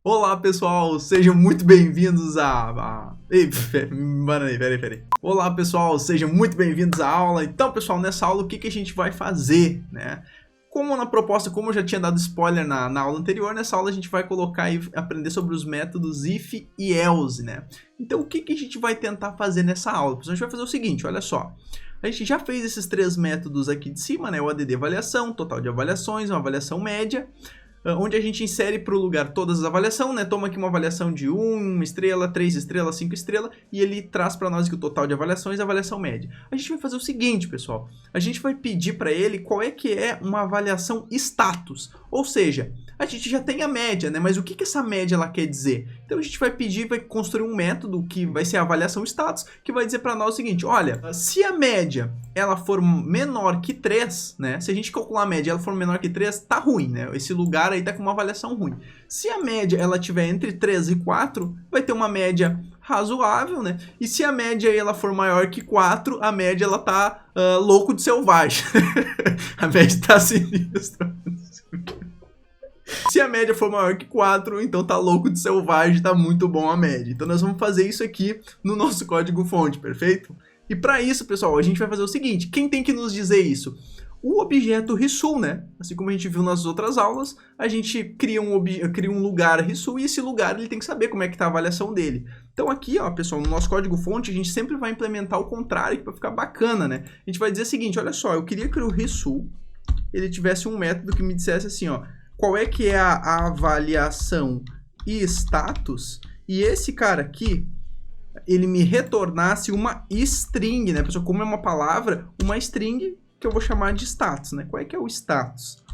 Olá pessoal, sejam muito bem-vindos Ei, peraí. Olá pessoal, sejam muito bem-vindos à aula. Então pessoal, nessa aula o que a gente vai fazer, né? Como na proposta, como eu já tinha dado spoiler na aula anterior, nessa aula a gente vai colocar e aprender sobre os métodos if e else, né? Então o que a gente vai tentar fazer nessa aula? Pessoal, a gente vai fazer o seguinte, olha só. A gente já fez esses três métodos aqui de cima, né? O ADD avaliação, total de avaliações, uma avaliação média, onde a gente insere para o lugar todas as avaliações, né? Toma aqui uma avaliação de 1 estrela, 3 estrelas, 5 estrelas, e ele traz para nós aqui o total de avaliações e a avaliação média. A gente vai fazer o seguinte, pessoal, a gente vai pedir para ele qual é que é uma avaliação status, ou seja, a gente já tem a média, né? Mas o que essa média ela quer dizer? Então a gente vai pedir, vai construir um método que vai ser a avaliação status, que vai dizer para nós o seguinte, olha, se a média ela for menor que 3, né? Se a gente calcular a média e ela for menor que 3, tá ruim, né? Esse lugar aí tá com uma avaliação ruim. Se a média ela tiver entre 3 e 4, vai ter uma média razoável, né? E se a média aí ela for maior que 4, a média ela tá louco de selvagem. A média tá sinistra. Se a média for maior que 4, então tá louco de selvagem, tá muito bom a média. Então nós vamos fazer isso aqui no nosso código fonte, perfeito? E para isso, pessoal, a gente vai fazer o seguinte, quem tem que nos dizer isso? O objeto RESUL, né? Assim como a gente viu nas outras aulas, a gente cria um lugar RESUL e esse lugar ele tem que saber como é que tá a avaliação dele. Então aqui, ó, pessoal, no nosso código fonte, a gente sempre vai implementar o contrário para ficar bacana, né? A gente vai dizer o seguinte, olha só, eu queria que o RESUL ele tivesse um método que me dissesse assim, ó, qual é que é a avaliação e status, e esse cara aqui, ele me retornasse uma string, né, pessoal? Como é uma palavra, uma string que eu vou chamar de status, né? Qual é que é o status?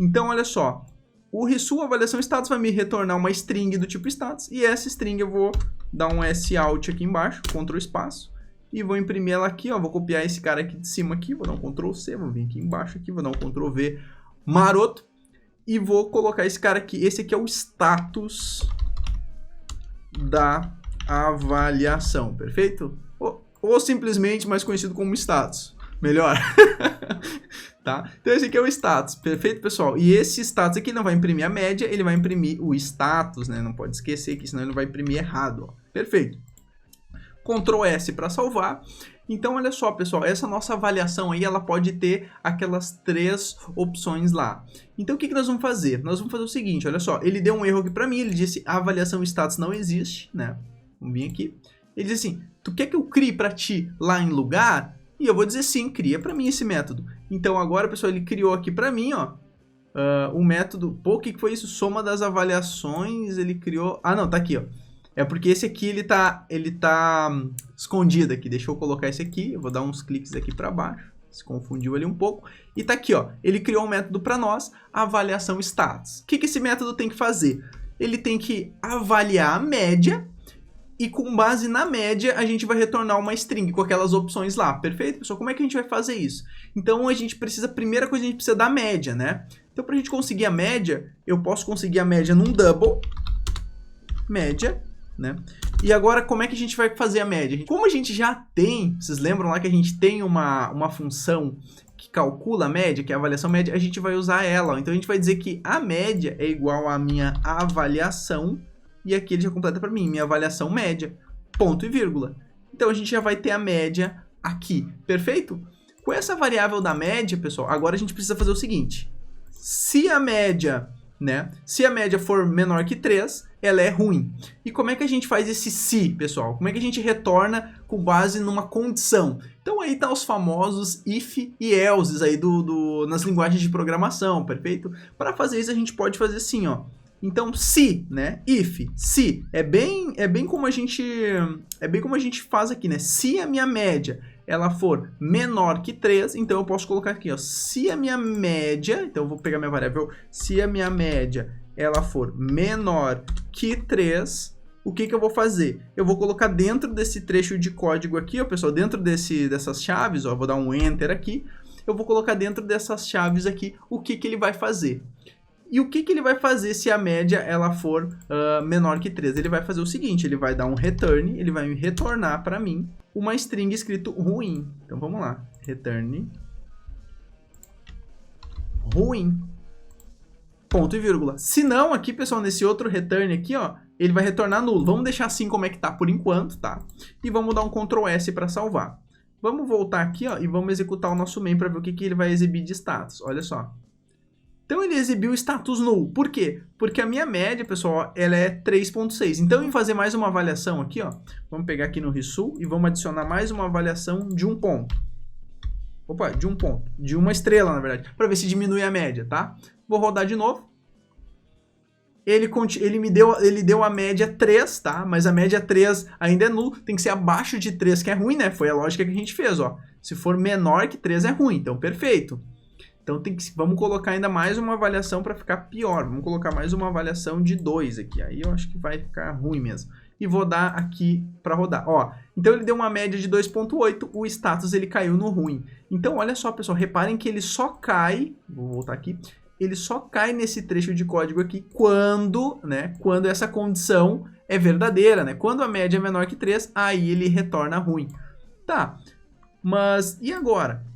Então, olha só, o RESUL avaliação status vai me retornar uma string do tipo status, e essa string eu vou dar um SOUT aqui embaixo, Ctrl espaço, e vou imprimir ela aqui, ó, vou copiar esse cara aqui de cima aqui, vou dar um Ctrl C, vou vir aqui embaixo aqui, vou dar um Ctrl V maroto, e vou colocar esse cara aqui. Esse aqui é o status da avaliação, perfeito? Ou simplesmente mais conhecido como status. Melhor. Tá? Então esse aqui é o status, perfeito, pessoal? E esse status aqui não vai imprimir a média, ele vai imprimir o status, né? Não pode esquecer que senão ele vai imprimir errado, ó. Perfeito. Ctrl S para salvar. Então, olha só, pessoal, essa nossa avaliação aí, ela pode ter aquelas três opções lá. Então, o que nós vamos fazer? Nós vamos fazer o seguinte, olha só, ele deu um erro aqui para mim, ele disse a avaliação status não existe, né? Vamos vir aqui. Ele disse assim, tu quer que eu crie para ti lá em lugar? E eu vou dizer sim, cria para mim esse método. Então, agora, pessoal, ele criou aqui para mim, ó, o método, pô, o que foi isso? Soma das avaliações, ele criou... Ah, não, tá aqui, ó. É porque esse aqui, ele tá escondido aqui. Deixa eu colocar esse aqui. Eu vou dar uns cliques aqui para baixo. Se confundiu ali um pouco. E tá aqui, ó. Ele criou um método para nós, avaliação status. O que esse método tem que fazer? Ele tem que avaliar a média e com base na média a gente vai retornar uma string com aquelas opções lá. Perfeito, pessoal? Como é que a gente vai fazer isso? Então a gente precisa, primeira coisa, a gente precisa da média, né? Então para a gente conseguir a média, eu posso conseguir a média num double, média, né? E agora, como é que a gente vai fazer a média? Como a gente já tem, vocês lembram lá que a gente tem uma função que calcula a média, que é a avaliação média, a gente vai usar ela. Ó. Então, a gente vai dizer que a média é igual à minha avaliação, e aqui ele já completa para mim, minha avaliação média, ponto e vírgula. Então, a gente já vai ter a média aqui, perfeito? Com essa variável da média, pessoal, agora a gente precisa fazer o seguinte. Se a média... né? Se a média for menor que 3, ela é ruim. E como é que a gente faz esse se, pessoal? Como é que a gente retorna com base numa condição? Então aí tá os famosos if e else aí nas linguagens de programação, perfeito? Para fazer isso a gente pode fazer assim, ó. Então se, né? If, se é bem como a gente faz aqui, né? Se a minha média ela for menor que 3, então eu posso colocar aqui, ó, se a minha média, então eu vou pegar minha variável, se a minha média ela for menor que 3, o que eu vou fazer? Eu vou colocar dentro desse trecho de código aqui, ó, pessoal, dentro dessas chaves, ó, vou dar um enter aqui, eu vou colocar dentro dessas chaves aqui o que ele vai fazer. E o que ele vai fazer se a média ela for menor que 3? Ele vai fazer o seguinte, ele vai dar um return, ele vai retornar para mim uma string escrito ruim. Então vamos lá, return ruim. ponto e vírgula. Se não, aqui, pessoal, nesse outro return aqui, ó, ele vai retornar nulo. Vamos deixar assim como é que tá por enquanto, tá? E vamos dar um Ctrl S para salvar. Vamos voltar aqui, ó, e vamos executar o nosso main para ver o que ele vai exibir de status. Olha só. Então, ele exibiu status null. Por quê? Porque a minha média, pessoal, ela é 3.6. Então, em fazer mais uma avaliação aqui, ó, vamos pegar aqui no result e vamos adicionar mais uma avaliação de 1 ponto. Opa, de 1 ponto. De 1 estrela, na verdade, para ver se diminui a média, tá? Vou rodar de novo. Ele deu a média 3, tá? Mas a média 3 ainda é nulo. Tem que ser abaixo de 3, que é ruim, né? Foi a lógica que a gente fez, ó. Se for menor que 3 é ruim, então perfeito. Então vamos colocar ainda mais uma avaliação para ficar pior. Vamos colocar mais uma avaliação de 2 aqui. Aí eu acho que vai ficar ruim mesmo. E vou dar aqui para rodar. Ó, então ele deu uma média de 2.8, o status ele caiu no ruim. Então olha só, pessoal, reparem que ele só cai, vou voltar aqui, ele só cai nesse trecho de código aqui quando, né, quando essa condição é verdadeira, né? Quando a média é menor que 3, aí ele retorna ruim. Tá, mas e agora?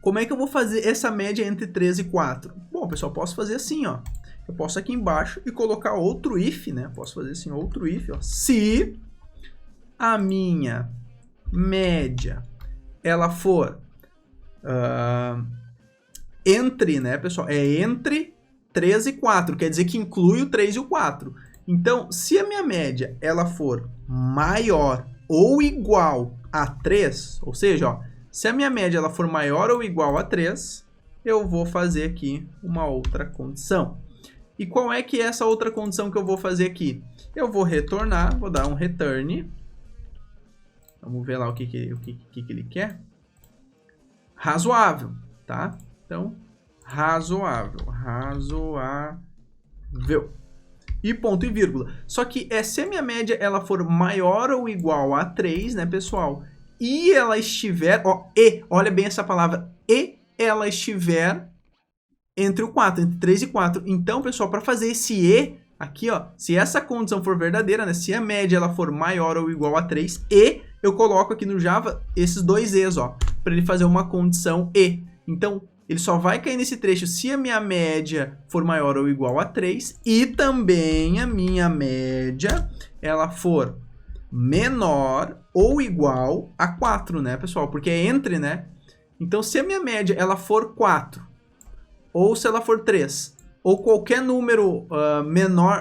Como é que eu vou fazer essa média entre 3 e 4? Bom, pessoal, posso fazer assim, ó. Eu posso aqui embaixo e colocar outro if, né? Posso fazer assim, outro if, ó. Se a minha média, ela for entre, né, pessoal? É entre 3 e 4, quer dizer que inclui o 3 e o 4. Então, se a minha média, ela for maior ou igual a 3, ou seja, ó, se a minha média ela for maior ou igual a 3, eu vou fazer aqui uma outra condição. E qual é que é essa outra condição que eu vou fazer aqui? Eu vou retornar, vou dar um return. Vamos ver lá o que ele quer. Razoável, tá? Então, razoável. E ponto e vírgula. Só que se a minha média ela for maior ou igual a 3, né, pessoal? E ela estiver, ó, olha bem essa palavra, e ela estiver entre o 4, entre 3 e 4. Então, pessoal, para fazer esse e aqui, ó, se essa condição for verdadeira, né, se a média ela for maior ou igual a 3, e eu coloco aqui no Java esses dois e's, ó, para ele fazer uma condição e. Então, ele só vai cair nesse trecho se a minha média for maior ou igual a 3 e também a minha média ela for menor ou igual a 4, né, pessoal? Porque é entre, né? Então, se a minha média ela for 4, ou se ela for 3, ou qualquer número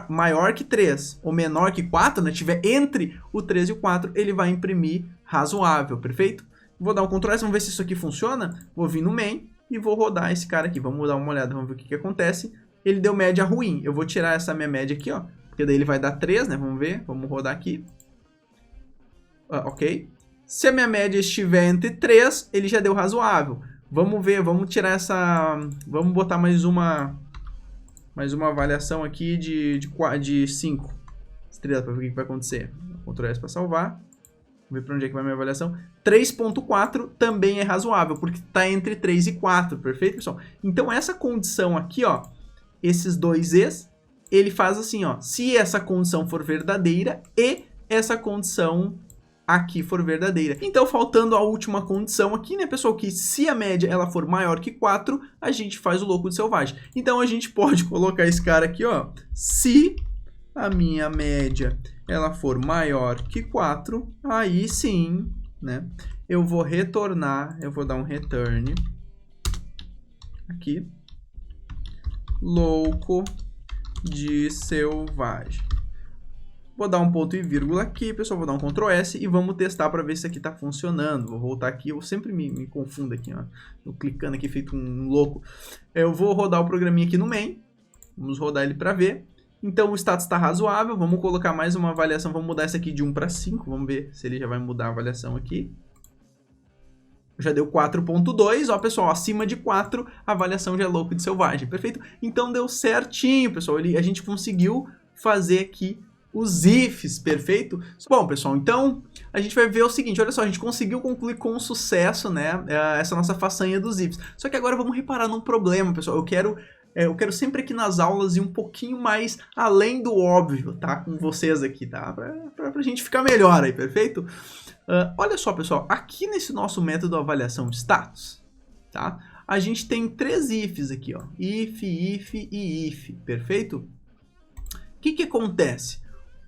maior que 3, ou menor que 4, né, tiver entre o 3 e o 4, ele vai imprimir razoável, perfeito? Vou dar um Ctrl S, vamos ver se isso aqui funciona. Vou vir no main e vou rodar esse cara aqui. Vamos dar uma olhada, vamos ver o que acontece. Ele deu média ruim. Eu vou tirar essa minha média aqui, ó, porque daí ele vai dar 3, né? Vamos ver, vamos rodar aqui. Ok. Se a minha média estiver entre 3, ele já deu razoável. Vamos ver, vamos tirar essa... Vamos botar mais uma avaliação aqui de 5 estrelas para ver o que vai acontecer. Ctrl S para salvar. Vamos ver para onde é que vai a minha avaliação. 3.4 também é razoável, porque está entre 3 e 4, perfeito, pessoal? Então, essa condição aqui, ó, esses dois e's, ele faz assim, ó, se essa condição for verdadeira e essa condição aqui for verdadeira. Então, faltando a última condição aqui, né, pessoal, que se a média ela for maior que 4, a gente faz o louco de selvagem. Então, a gente pode colocar esse cara aqui, ó, se a minha média ela for maior que 4, aí sim, né, eu vou retornar, eu vou dar um return aqui, louco de selvagem. Vou dar um ponto e vírgula aqui, pessoal, vou dar um Ctrl S e vamos testar para ver se isso aqui está funcionando. Vou voltar aqui, eu sempre me confundo aqui, ó, eu clicando aqui feito um louco. Eu vou rodar o programinha aqui no main, vamos rodar ele para ver. Então o status está razoável, vamos colocar mais uma avaliação, vamos mudar essa aqui de 1 para 5, vamos ver se ele já vai mudar a avaliação aqui. Já deu 4.2, ó, pessoal, acima de 4, a avaliação já é louco de selvagem, perfeito? Então deu certinho, pessoal, a gente conseguiu fazer aqui os ifs, perfeito? Bom, pessoal, então a gente vai ver o seguinte, olha só, a gente conseguiu concluir com sucesso, né, essa nossa façanha dos ifs. Só que agora vamos reparar num problema, pessoal, eu quero sempre aqui nas aulas ir um pouquinho mais além do óbvio, tá? Com vocês aqui, tá? Pra gente ficar melhor aí, perfeito? Olha só, pessoal, aqui nesse nosso método avaliação status, tá? a gente tem 3 ifs aqui, ó. If, if e if, perfeito? O que acontece?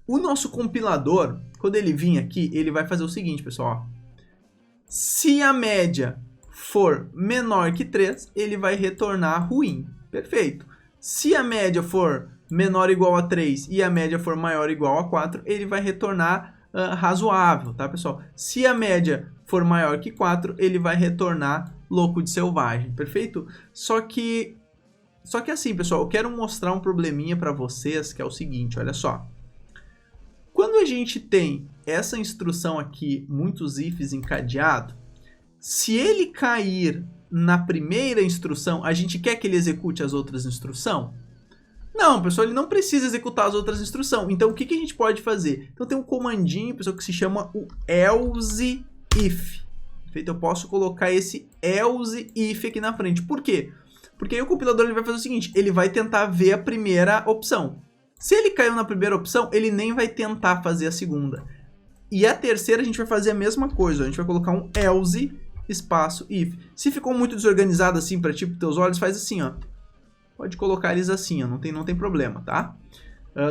O nosso compilador, quando ele vir aqui, ele vai fazer o seguinte, pessoal. Ó. Se a média for menor que 3, ele vai retornar ruim. Perfeito. Se a média for menor ou igual a 3 e a média for maior ou igual a 4, ele vai retornar razoável, tá, pessoal? Se a média for maior que 4, ele vai retornar louco de selvagem, perfeito? Só que assim, pessoal, eu quero mostrar um probleminha para vocês, que é o seguinte, olha só. Quando a gente tem essa instrução aqui, muitos ifs encadeado, se ele cair na primeira instrução, a gente quer que ele execute as outras instruções? Não, pessoal, ele não precisa executar as outras instruções. Então, o que a gente pode fazer? Então, tem um comandinho, pessoal, que se chama o else if. Perfeito? Eu posso colocar esse else if aqui na frente. Por quê? Porque aí o compilador ele vai fazer o seguinte, ele vai tentar ver a primeira opção. Se ele caiu na primeira opção, ele nem vai tentar fazer a segunda. E a terceira a gente vai fazer a mesma coisa. A gente vai colocar um else espaço if. Se ficou muito desorganizado assim para tipo teus olhos, faz assim, ó. Pode colocar eles assim, ó. Não tem problema, tá?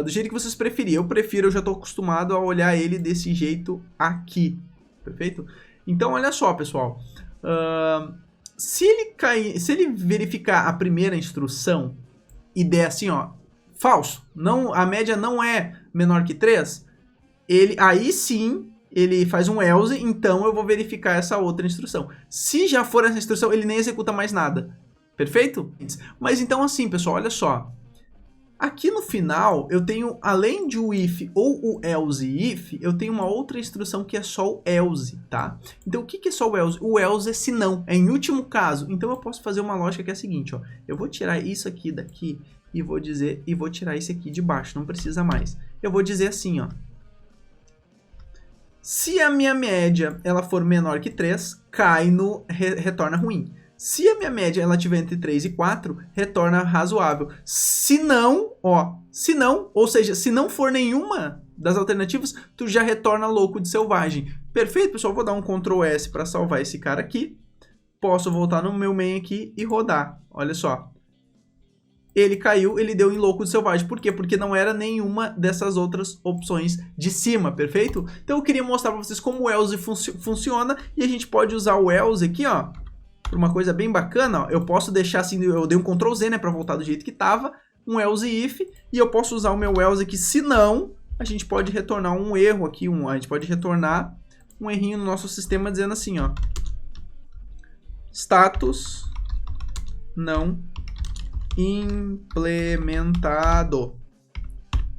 Do jeito que vocês preferirem. Eu prefiro, eu já estou acostumado a olhar ele desse jeito aqui. Perfeito? Então, olha só, pessoal. Se ele verificar a primeira instrução e der assim, ó, falso, não, a média não é menor que 3, aí sim ele faz um else, então eu vou verificar essa outra instrução. Se já for essa instrução, ele nem executa mais nada. Perfeito? Mas então assim, pessoal, olha só. Aqui no final, eu tenho, além de o if ou o else if, eu tenho uma outra instrução que é só o else, tá? Então, o que é só o else? O else é se não, é em último caso. Então, eu posso fazer uma lógica que é a seguinte, ó. Eu vou tirar isso aqui daqui e vou tirar esse aqui de baixo, não precisa mais. Eu vou dizer assim, ó. Se a minha média ela for menor que 3, retorna ruim. Se a minha média ela tiver entre 3 e 4, retorna razoável. Se não, ou seja, se não for nenhuma das alternativas, tu já retorna louco de selvagem. Perfeito, pessoal? Vou dar um Ctrl S para salvar esse cara aqui. Posso voltar no meu main aqui e rodar. Olha só. Ele caiu, ele deu em louco de selvagem. Por quê? Porque não era nenhuma dessas outras opções de cima, perfeito? Então eu queria mostrar para vocês como o else funciona e a gente pode usar o else aqui, ó. Uma coisa bem bacana, ó, eu posso deixar assim, eu dei um Ctrl Z, né, para voltar do jeito que tava, um else if, e eu posso usar o meu else aqui, se não, a gente pode retornar um erro aqui, a gente pode retornar um errinho no nosso sistema dizendo assim, ó, status não implementado,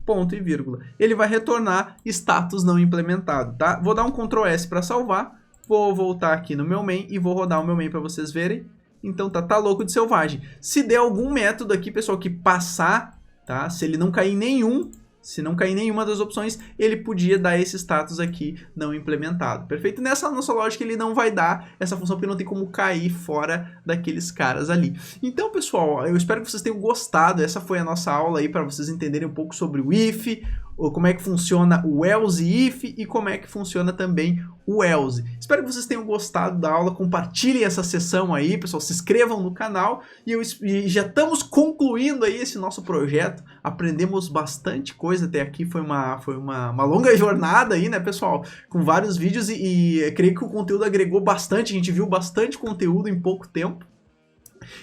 ponto e vírgula. Ele vai retornar status não implementado, tá? Vou dar um Ctrl S para salvar. Vou voltar aqui no meu main e vou rodar o meu main para vocês verem. Então tá louco de selvagem. Se der algum método aqui, pessoal, que passar, tá? Se ele não cair em nenhum, se não cair em nenhuma das opções, ele podia dar esse status aqui não implementado. Perfeito? Nessa nossa lógica, ele não vai dar essa função porque não tem como cair fora daqueles caras ali. Então, pessoal, eu espero que vocês tenham gostado. Essa foi a nossa aula aí para vocês entenderem um pouco sobre o if, ou como é que funciona o else if e como é que funciona também o else. Espero que vocês tenham gostado da aula, compartilhem essa sessão aí, pessoal, se inscrevam no canal e já estamos concluindo aí esse nosso projeto, aprendemos bastante coisa até aqui, foi uma longa jornada aí, né, pessoal, com vários vídeos e creio que o conteúdo agregou bastante, a gente viu bastante conteúdo em pouco tempo.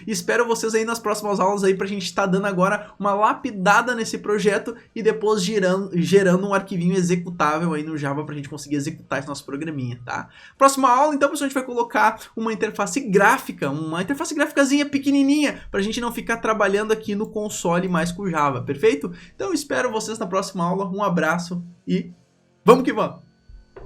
E espero vocês aí nas próximas aulas aí pra gente estar dando agora uma lapidada nesse projeto e depois gerando um arquivinho executável aí no Java pra gente conseguir executar esse nosso programinha, tá? Próxima aula, então, pessoal, a gente vai colocar uma interface gráfica, uma interface gráficazinha pequenininha pra gente não ficar trabalhando aqui no console mais com o Java, perfeito? Então, espero vocês na próxima aula, um abraço e vamos que vamos!